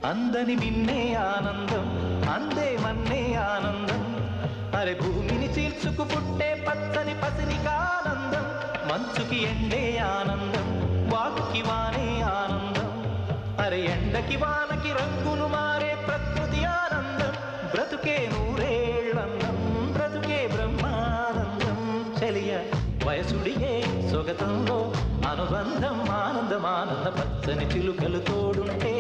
అందని మిన్నే ఆనందం అందే మన్నే ఆనందం అరే భూమిని చీల్చుకు పుట్టే పచ్చని పసిరికానందం మంచుకి ఎండే ఆనందం వాకుకి వానే ఆనందం అరే ఎండకి వానకి రంగులు మారే ప్రకృతి ఆనందం బ్రతుకే నూరేళ్ళందం బ్రతుకే బ్రహ్మానందం చెలియ వయసుడిగే సొగతంలో అనుబంధం ఆనందం ఆనంద పచ్చని చిలుకలు తోడుంటే